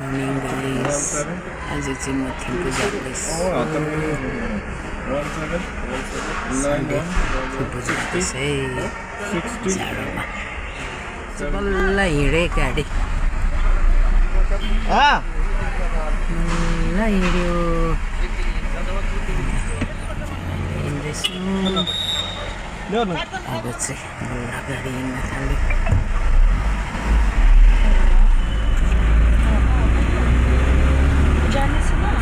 morning guys. आज चाहिँ म थिम्पू जाँदैछु। Sunday थिम्पू जाँदैछु है जाडोमा। बल्ल हिँडे गाडी। बल्ल हिँड्यो। हिँड्दैछु। अब चाहिँ बल्ल गाडी हिँड्न थाल्यो।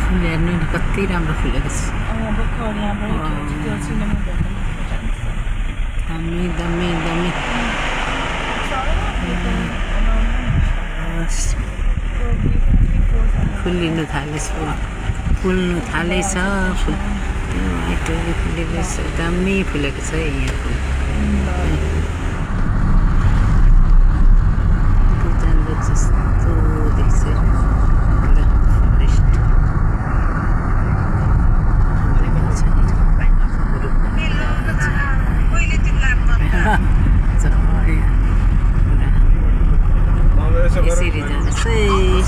फुल हेर्नु नि कति राम्रो फुलेको छ। दामी दामी दामी फुलिनु थालेछ फुल्नु थालेछ फुल त्यो फुलेको छ दामी फुलेको छ यहाँ फुल जाँदा जस्तो देख्छ यसरी जाँदैछ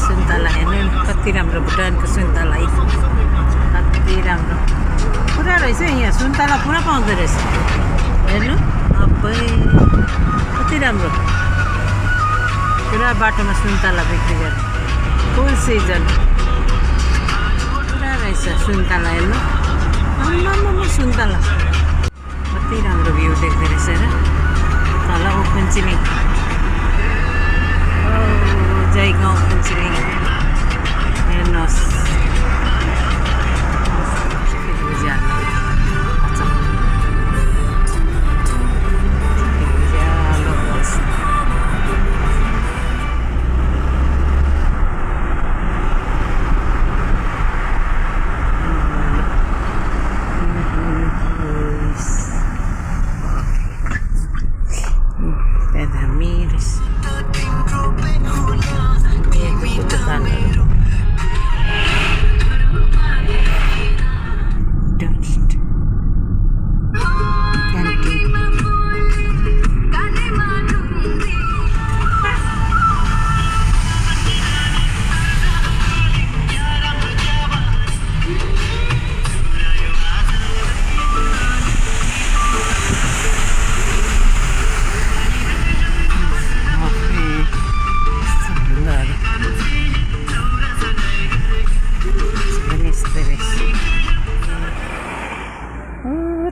सुन्तला हेर्नु कति राम्रो भुटानको सुन्तला कति राम्रो पुरा रहेछ यहाँ सुन्तला पुरा पाउँदो रहेछ हेर्नु अबै कति राम्रो पुरा बाटोमा सुन्तला बिक्री गर्ने फुल सिजन पुरा रहेछ सुन्तला हेर्नु आम्मामा सुन्तला कति राम्रो भ्यू देख्दो रहेछ र तल ओखुन्चिलिङ जयगाउँ ओखुन्चिलिङ हेर्नुहोस्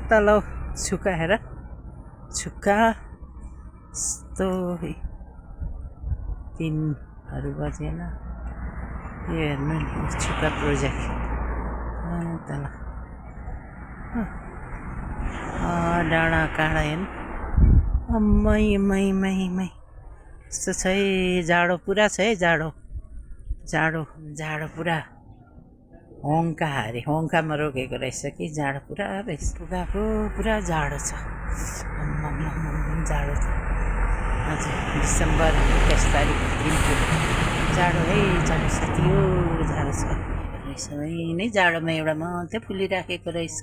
तल छुका हेर छुका यस्तो 3 बजेन यो हेर्नु नि छुका प्रोजेक्ट तल डाँडा काँडा हेर्नु मै यस्तो छ है जाडो पुरा छ है जाडो पुरा हङ्का अरे हङ्कामा रोकेको रहेछ कि जाडो पुरा रहेछ गएको पुरा जाडो छ जाडो छ हजुर डिसेम्बर 21 तारिक दिनको जाडो है जाडो साथी हो जाडो छ रहेछ नै जाडोमा एउटा मात्रै फुलिराखेको रहेछ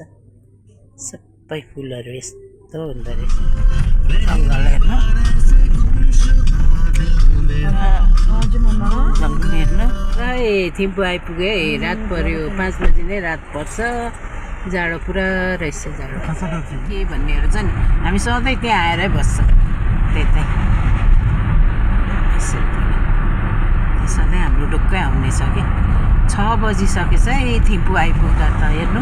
सबै फुलहरू यस्तो हुँदो रहेछ जङ्गल हेर्नु जङ्गल हेर्नु प्राय थिम्पू आइपुग्यो है रात पर्यो 5 बजी नै रात पर्छ जाडो पुरा रहेछ जाडो के भन्नेहरू छ नि हामी सधैँ त्यहाँ आएरै बस्छ त्यतै सधैँ हाम्रो ढुक्कै आउने छ कि 6 बजिसकेछ है थिम्पू आइपुग्दा त हेर्नु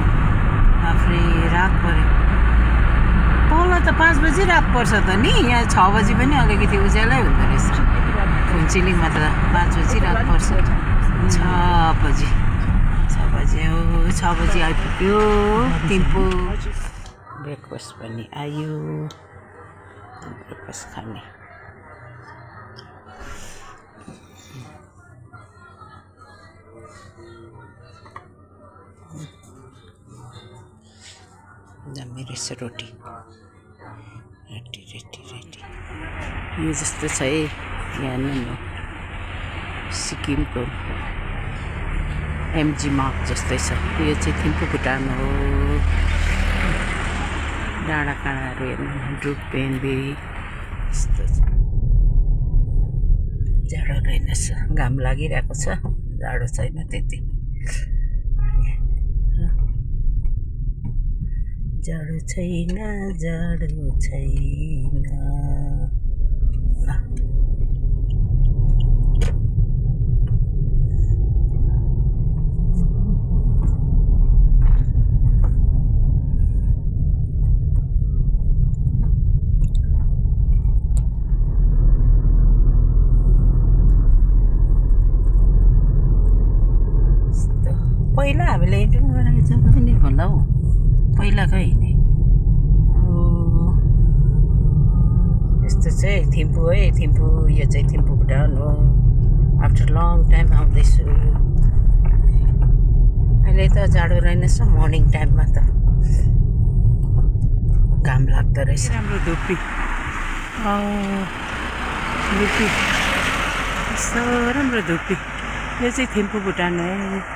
आफै रात पर्यो तल त 5 बजी रात पर्छ त नि यहाँ 6 बजी पनि अलिकति उज्यालै हुँदो रहेछ फुन्चिलिङमा त 5 बजी रात पर्छ 6 बजी हो 6 बजी आइपुग्यो थिम्पू ब्रेकफास्ट पनि आयो ब्रेकफास्ट खाने दामी रहेछ रोटी यो जस्तो छ है यहाँ नि सिक्किमको एमजी मार्क जस्तै छ यो चाहिँ थिम्पू भुटान हो डाँडा काँडाहरू हेर्नु ड्रुपेनबे यस्तो छ जाडो रहेनछ घाम लागिरहेको छ जाडो छैन त्यति जाडो छैन पहिला हामीले इन्टरभ्यू गरेको जग्गा पनि होला हौ पहिलाकै नि यस्तो चाहिँ थिम्पू है थिम्पू यो चाहिँ थिम्पू भुटान हो आफ्टर लङ टाइम आउँदैछु अहिले त जाडो रहेनछ मर्निङ टाइममा त घाम लाग्दो रहेछ राम्रो धुप्पी धुप्पी यस्तो राम्रो धुप्पी यो चाहिँ थिम्पू भुटान हो